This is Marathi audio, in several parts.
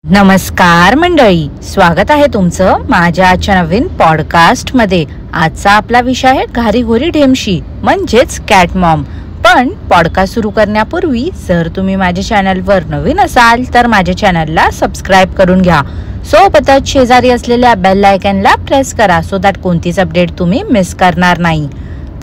नमस्कार मंडळी, स्वागत आहे तुमचं माझ्या आजच्या नवीन पॉडकास्ट मध्ये। आजचा आपला विषय आहे घारीघोरी ढेमशी म्हणजेच कॅट मॉम। पण पॉडकास्ट सुरू करण्यापूर्वी जर तुम्ही माझ्या चॅनलवर नवीन असाल तर माझ्या चॅनलला सबस्क्राइब करून घ्या। सोबतच शेजारी असलेल्या बेल आयकॉनला प्रेस करा सो दॅट कोणतीच अपडेट तुम्ही मिस करणार नाही।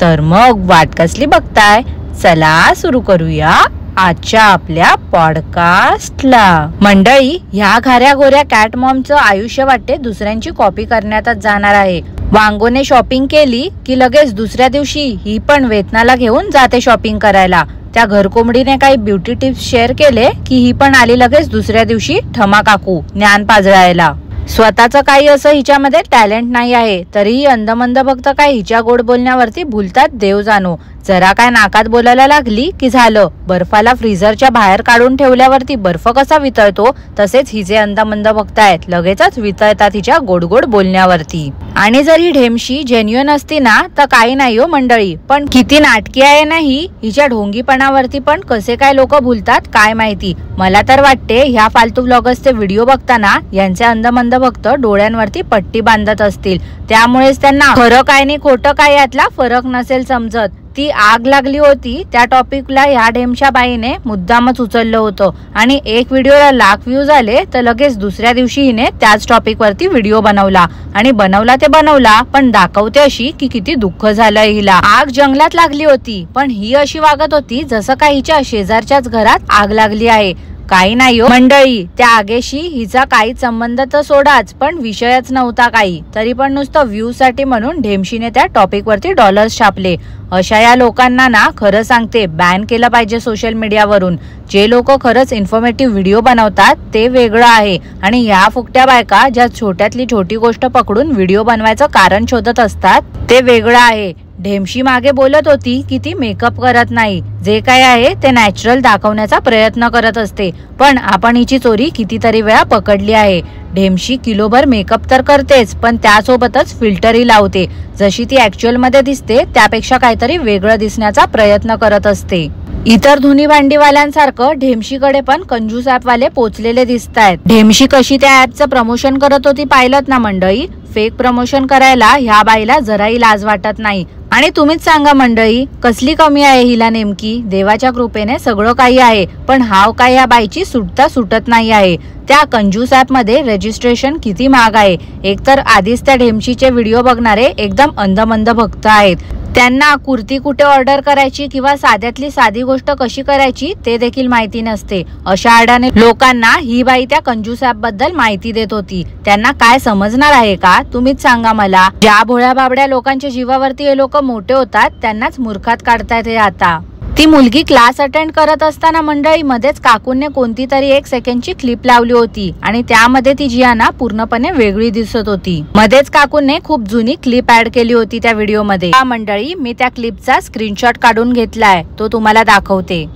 तर मग वाट कसली बघताय, चला सुरू करूया आजच्या आपल्या पॉडकास्टला। मंडळी, ह्या घाऱ्या गोऱ्या कॅट मॉमचं आयुष्य वाटते दुसऱ्यांची कॉपी करण्यातच जाणार आहे। वांगोने शॉपिंग केली की लगेच दुसऱ्या दिवशी ही पण वेतनाला घेऊन जाते शॉपिंग करायला। त्या घरकोंबडीने काही ब्युटी टिप्स शेअर केले की ही पण आली लगेच दुसऱ्या दिवशी ठमा काकू ज्ञान पाजळायला। स्वतःच काही असं हिच्यामध्ये टॅलेंट नाही आहे तरीही अंदमंद भक्त काय हिच्या गोड बोलण्यावरती भुलतात देव जाणो। जरा काय नाकात बोलायला लागली की झालं, बर्फाला फ्रीझरच्या बाहेर काढून ठेवल्यावरती बर्फ कसा वितळतो तसेच हिचे अंदमंद भक्त आहेत लगेचच वितळतात हिच्या गोड गोड बोलण्यावरती। आणि जर ही ढेमशी जेन्युइन असती ना तर काही नाही हो मंडळी, पण किती नाटकी आहे ना ही। हिच्या ढोंगीपणावरती पण कसे काय लोक भुलतात काय माहिती। मला तर वाटते ह्या फालतू ब्लॉगर्सचे व्हिडिओ बघताना यांचे अंदमंद भक्त डोळ्यांवरती पट्टी बांधत असतील, त्यामुळेच त्यांना खरं काय नाही खोटं काय यातला फरक नसेल समजत। ती आग लागली होती त्या टॉपिकला ह्या ढेमशा बाईने मुद्दामच उचललं होतं आणि एक व्हिडिओला लाख व्ह्यूज आले तर लगेच दुसऱ्या दिवशी हिने त्याच टॉपिक वरती व्हिडिओ बनवला आणि बनवला पण दाखवते अशी की किती दुःख झालंय हिला। आग जंगलात लागली होती पण ही अशी वागत होती जसं काही हिच्या शेजारच्याच घरात आग लागली आहे। काही नाही हो मंडळी, त्या आगेशी हिचा काही संबंध तर सोडाच पण विषयच नव्हता काही, तरी पण नुसतं व्ह्यू साठी म्हणून ढेमशीने त्या टॉपिक वरती डॉलर्स छापले। अशा या लोकांना ना खरं सांगते बॅन केलं पाहिजे सोशल मीडियावरून। जे लोक खरंच इन्फॉर्मेटिव्ह व्हिडिओ बनवतात ते वेगळं आहे आणि या फुकट्या बायका ज्या छोट्यातली छोटी गोष्ट पकडून व्हिडिओ बनवायचं कारण शोधत असतात ते वेगळं आहे। ढेमशी मागे बोलत होती की ती मेकअप करत नाही, जे काय आहे ते नॅचरल दाखवण्याचा प्रयत्न करत असते, पण आपण हिची चोरी कितीतरी वेळा पकडली आहे। ढेमशी किलोभर मेकअप तर करतेच पण त्यासोबतच फिल्टरही लावते, जशी ती ऍक्च्युअल मध्ये दिसते त्यापेक्षा काहीतरी वेगळं दिसण्याचा प्रयत्न करत असते। इतर धुनी भांडीवाल्यांसारखं ढेमशीकडे पण कंजूस ऍप वाले पोचलेले दिसतायत। ढेमशी कशी त्या ऍपचं प्रमोशन करत होती पाहिलत ना मंडळी। फेक प्रमोशन करायला ह्या बाईला जराही लाज वाटत नाही। आणि तुम्हीच सांगा मंडळी, कसली कमी आहे हिला नेमकी। देवाच्या कृपेने सगळं काही आहे पण हाव काय या बाईची सुटता सुटत नाही आहे। त्या कंजूस ऍप मध्ये रजिस्ट्रेशन किती महाग आहे। एकतर आधीच त्या ढेमशीचे व्हिडिओ बघणारे एकदम अंधमंद भक्त आहेत, त्यांना कुर्ती कुठे ऑर्डर करायची किंवा साध्यातली साधी गोष्ट कशी करायची ते देखील माहिती नसते। अशा अडाणी लोकांना ही बाई त्या कंजूस ऍप बद्दल माहिती देत होती। त्यांना काय समजणार आहे का, तुम्हीच सांगा मला। ज्या भोळ्या बाबड्या लोकांच्या जीवावरती हे लोक मोठे होतात त्यांनाच मूर्खात काढतायत हे आता। ती मुलगी क्लास अटेंड करत असताना मंडळी मध्येच काकूंनी कोणती तरी 1 सेकंडची क्लिप लावली होती आणि त्यामध्ये ती जियाना पूर्णपणे वेगळी दिसत होती। मध्येच काकूंनी खूप जुनी क्लिप ऍड केली होती त्या व्हिडिओ मध्ये। मंडळी, मी त्या क्लिपचा स्क्रीनशॉट काढून घेतलाय, तो तुम्हाला दाखवते।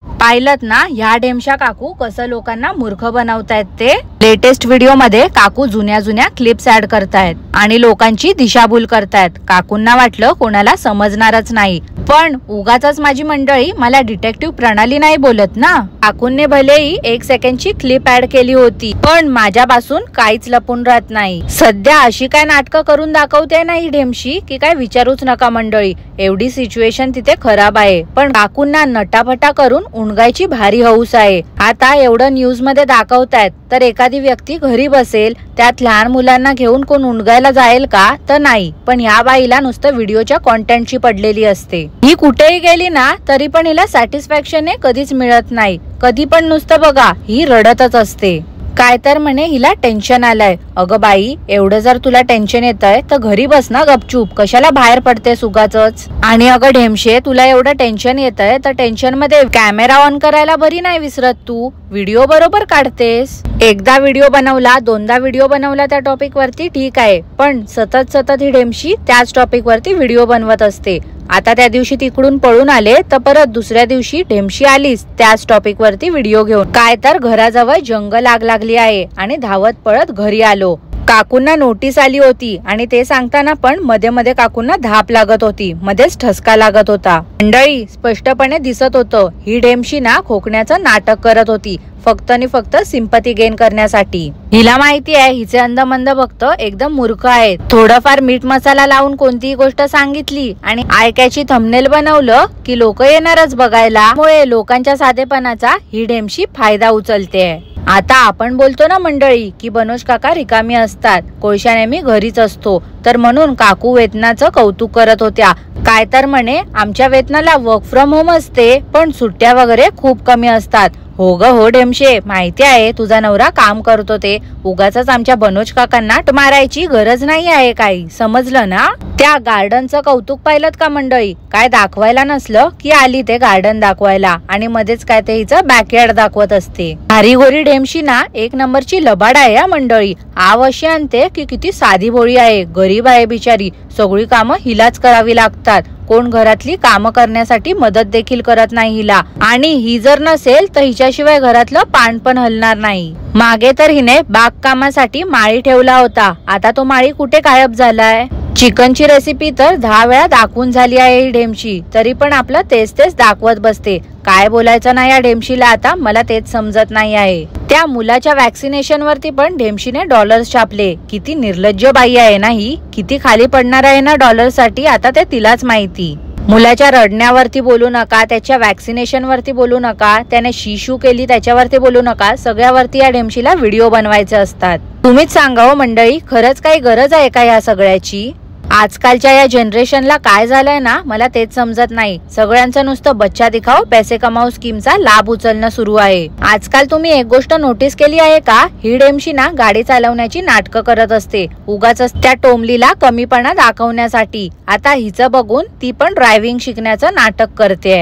पाहिलत ना ह्या ढेमशा काकू कसं लोकांना मूर्ख बनवतायत ते। लेटेस्ट व्हिडिओ मध्ये काकू जुन्या क्लिप्स ऍड करतायत आणि लोकांची दिशाभूल करतायत। काकूंना वाटलं कोणाला समजणारच नाही, पण उगाच माझी मंडळी मला डिटेक्टिव्ह प्रणाली नाही बोलत ना। काकूंनी भलेही 1 सेकंडची क्लिप ऍड केली होती पण माझ्यापासून काहीच लपून राहत नाही। सध्या अशी काय नाटकं करून दाखवते ना ही ढेमशी की काय विचारूच नका मंडळी। एवढी सिच्युएशन तिथे खराब आहे पण काकूंना नटाफटा करून उणगायची भारी हौस आहे। आता एवढं न्यूज मध्ये दाखवतायत तर एखादी व्यक्ती घरी बसेल, त्यात लहान मुलांना घेऊन कोण उणगायला जाईल का, तर नाही। पण ह्या बाईला नुसतं व्हिडिओच्या कॉन्टेंटची पडलेली असते। ही कुठेही गेली ना तरी पण हिला सॅटिस्फॅक्शन कधीच मिळत नाही। कधी पण नुसतं बघा ही रडतच असते। काय तर म्हणे हिला टेन्शन आलंय। अगं बाई, एवढं जर तुला टेन्शन येतंय तर घरी बस ना गपचूप, कशाला बाहेर पडतेस उगाचच। आणि अगं ढेमशे, तुला एवढं टेन्शन येतंय तर टेन्शन मध्ये कॅमेरा ऑन करायला बरी नाही विसरत तू, व्हिडिओ बरोबर काढतेस। एकदा व्हिडिओ बनवला, दोनदा व्हिडिओ बनवला त्या टॉपिक वरती ठीक आहे, पण सतत ही ढेमशी त्याच टॉपिक वरती व्हिडिओ बनवत असते। आता त्या दिवशी तिकडून पळून आले तर परत दुसऱ्या दिवशी ढेमशी आलीच त्याच टॉपिक वरती व्हिडिओ घेऊन। काय तर घराजवळ जंगल आग लागली आहे आणि धावत पळत घरी आलो। काकूंना नोटीस आली होती आणि ते सांगताना पण मध्ये मध्ये काकूंना धाप लागत होती, मध्येच ठसका लागत होता. मंडळी, स्पष्टपणे दिसत होतं ही ढेमशी ना खोकण्याचं नाटक करत होती, फक्त आणि फक्त सिंपती गेन करण्यासाठी. हिला माहिती आहे हिचे अंधमंद भक्त एकदम मूर्ख आहेत. थोडंफार मीठ मसाला लावून कोणतीही गोष्ट सांगितली आणि आयकॅची थंबनेल बनवलं की लोक येणारच बघायला. त्यामुळे लोकांच्या साधेपणाचा ही ढेमशी फायदा उचलते. आता आपण बोलतो ना मंडळी की बनोज काका रिकामी असतात, कोळशा नेहमी घरीच असतो, तर म्हणून काकू वेतनाचं कौतुक करत होत्या. काय तर म्हणे आमच्या वेतनाला वर्क फ्रॉम होम असते पण सुट्ट्या वगैरे खूप कमी असतात. हो ग हो ढेमशे, माहिती आहे तुझा नवरा काम करतो ते, उगाच आमच्या बनोज काकांना मारायची गरज नाही आहे काही, समजलं ना. त्या गार्डनचं कौतुक पाहिलं का मंडळी? काय दाखवायला नसलं की आली ते गार्डन दाखवायला आणि मध्येच काय ते हिचं बॅकयार्ड दाखवत असते. हारी गोरी ढेमशी ना एक नंबरची लबाड आहे या मंडळी. अशी आणते की किती साधी भोळी आहे, गरीब आहे बिचारी, सगळी कामं हिलाच करावी लागतात. कोण घरातली कामं करण्यासाठी मदत देखील करत नाही हिला, आणि ही जर नसेल तर हिच्याशिवाय घरातलं पान पण हलणार नाही. मागे तर हिने बागकामासाठी माळी ठेवला होता, आता तो माळी कुठे गायब झालाय. चिकनची रेसिपी तर 10 वेळा दाखवून झाली आहे ही ढेमशी, तरी पण आपलं तेच दाखवत बसते. काय बोलायचं ना या ढेमशीला आता, मला तेच समजत नाही आहे. त्या मुलाच्या वॅक्सिनेशन वरती पण ढेमशीने डॉलर्स छापले. किती निर्लज्ज बाई आहे ना ही, किती खाली पडणार आहे ना डॉलर साठी आता ते तिलाच माहिती. मुलाच्या रडण्यावरती बोलू नका, त्याच्या वॅक्सिनेशन वरती बोलू नका, त्याने शिशू केली त्याच्यावरती बोलू नका, सगळ्यावरती या ढेमशीला व्हिडिओ बनवायचे असतात. तुम्हीच सांगा हो मंडळी, खरंच काही गरज आहे का या सगळ्याची? आजकालच्या या जनरेशनला काय झालंय ना मला तेच समजत नाही. सगळ्यांचं नुसतं बच्चा दिखाओ पैसे कमाओ स्कीमचा लाभ उचलणं सुरू आहे. आजकाल तुम्ही एक गोष्ट नोटीस केली आहे का? ही ढेमशी ना गाडी चालवण्याची नाटकं करत असते, उगाच त्या टोमलीला कमीपणा दाखवण्यासाठी. आता हिचं बघून ती पण ड्रायव्हिंग शिकण्याचं नाटक करते.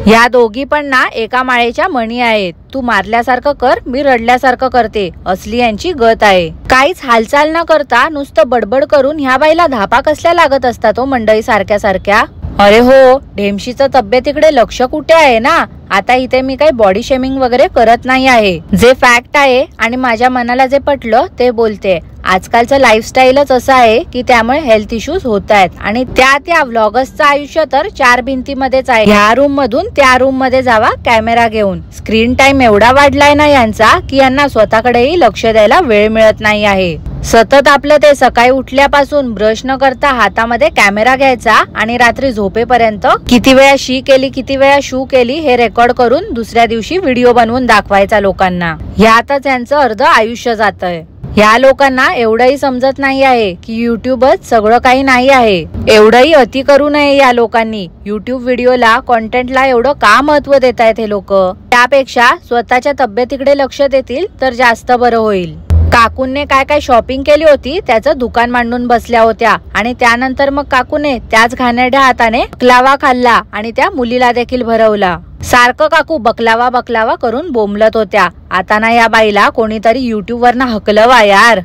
या दोघी पण ना एका माळेच्या मणी आहेत. तू मारल्यासारखं कर, मी रडल्यासारखं करते, असली यांची गत आहे. काहीच हालचाल न करता नुसतं बडबड करून ह्या बाईला धापा कसल्या लागत असतात हो मंडळी सारख्या सारख्या. अरे हो, ढेमशीचं तब्येतीकडे लक्ष कुठे आहे ना. आता इथे मी काही बॉडी शेमिंग वगैरे करत नाही आहे, जे फॅक्ट आहे आणि माझ्या मनाला जे पटलं ते बोलते. आजकालचं लाईफस्टाईलच असं आहे की त्यामुळे हेल्थ इश्यूज होत आहेत, आणि त्या व्लॉगर्सचं आयुष्य तर 4 भिंतीमध्येच आहे. ह्या रूम मधून त्या रूम मध्ये जावा कॅमेरा घेऊन. स्क्रीन टाइम एवढा वाढलाय ना यांचा की यांना स्वतःकडेही लक्ष द्यायला वेळ मिळत नाही आहे. सतत आपलं ते सकाळी उठल्यापासून ब्रश न करता हातामध्ये कॅमेरा घ्यायचा आणि रात्री झोपेपर्यंत किती वेळा शी केली किती वेळा शू केली हे रेकॉर्ड करून दुसऱ्या दिवशी व्हिडिओ बनवून दाखवायचा लोकांना. ह्यातच यांचं अर्ध आयुष्य जातंय. ह्या लोकांना एवढंही समजत नाही आहे की युट्यूबच सगळं काही नाही आहे. एवढंही अति करू नये या लोकांनी. युट्यूब व्हिडिओला कॉन्टेंटला एवढं का महत्व देत आहेत हे लोक? त्यापेक्षा स्वतःच्या तब्येतीकडे लक्ष देतील तर जास्त बरं होईल. काकूंने काय काय शॉपिंग केली होती त्याचं दुकान मांडून बसल्या होत्या, आणि त्यानंतर मग काकूने त्याच घाणेरड्या हाताने बकलावा खाल्ला आणि त्या मुलीला देखील भरवला. सारखं काकू बकलावा बकलावा करून बोंबलत होत्या. आता ना या बाईला कोणीतरी युट्यूब वरनं हकलवा यार.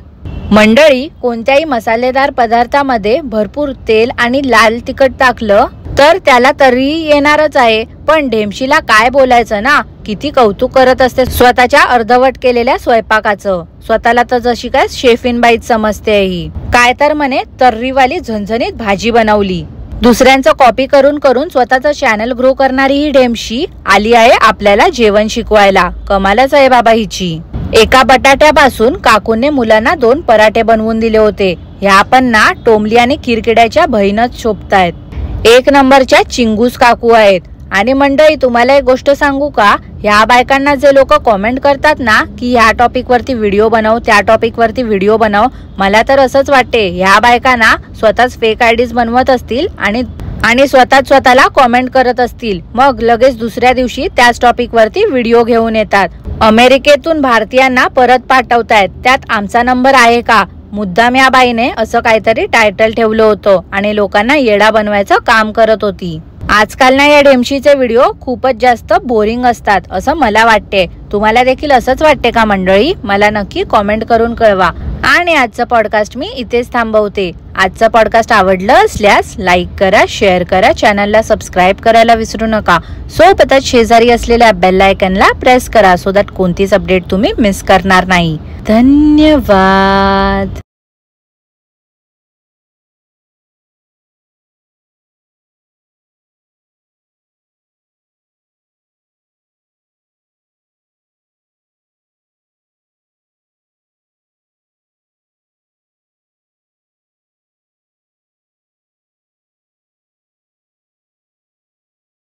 मंडळी, कोणत्याही मसालेदार पदार्थामध्ये भरपूर तेल आणि लाल तिखट टाकलं तर त्याला तरी येणारच आहे. पण ढेमशीला काय बोलायचं ना, किती कौतुक करत असते स्वतःच्या अर्धवट केलेल्या स्वयंपाकाचं. स्वतःला तर जशी काय शेफिन बाईच समजते ही. काय तर म्हणे तर्रीवाली झणझणीत भाजी बनवली. दुसऱ्यांचं कॉपी करून करून स्वतःचं चॅनल ग्रो करणारी ही ढेमशी आली आहे आपल्याला जेवण शिकवायला. कमालच आहे बाबा हिची. एका बटाट्यापासून काकूने मुलांना 2 पराठे बनवून दिले होते. ह्या पण ना टोमली आणि किरकिड्याच्या बहीणच शोभतायत. एक नंबरच्या चिंगूस काकू आहेत. आणि मंडळी, तुम्हाला एक गोष्ट सांगू का? ह्या बायकांना जे लोक कॉमेंट करतात ना की ह्या टॉपिक वरती व्हिडिओ बनव, त्या टॉपिक वरती व्हिडिओ बनव, मला तर असंच वाटते ह्या बायकांना स्वतःच फेक आयडीज बनवत असतील आणि स्वतःला कॉमेंट करत असतील, मग लगेच दुसऱ्या दिवशी त्याच टॉपिक वरती व्हिडिओ घेऊन येतात. अमेरिकेतून भारतीयांना परत पाठवतायत, त्यात आमचा नंबर आहे का? मुद्दाम या बाईने असं काहीतरी टायटल ठेवलं होतं आणि लोकांना येडा बनवायचं काम करत होती. आजकाल ना या ढेमशीचे व्हिडिओ खूपच जास्त बोरिंग असतात असं मला वाटते. तुम्हाला देखील असंच वाटते का मंडळी? मला नक्की कॉमेंट करून कळवा. आणि आजचं पॉडकास्ट मी इथेच थांबवते. आजचं पॉडकास्ट आवडलं असल्यास लाईक करा, शेअर करा, चॅनलला सबस्क्राईब करायला विसरू नका. सोबतच शेजारी असलेल्या बेल आयकॉनला प्रेस करा सो दॅट कोणतीच अपडेट तुम्ही मिस करणार नाही. धन्यवाद.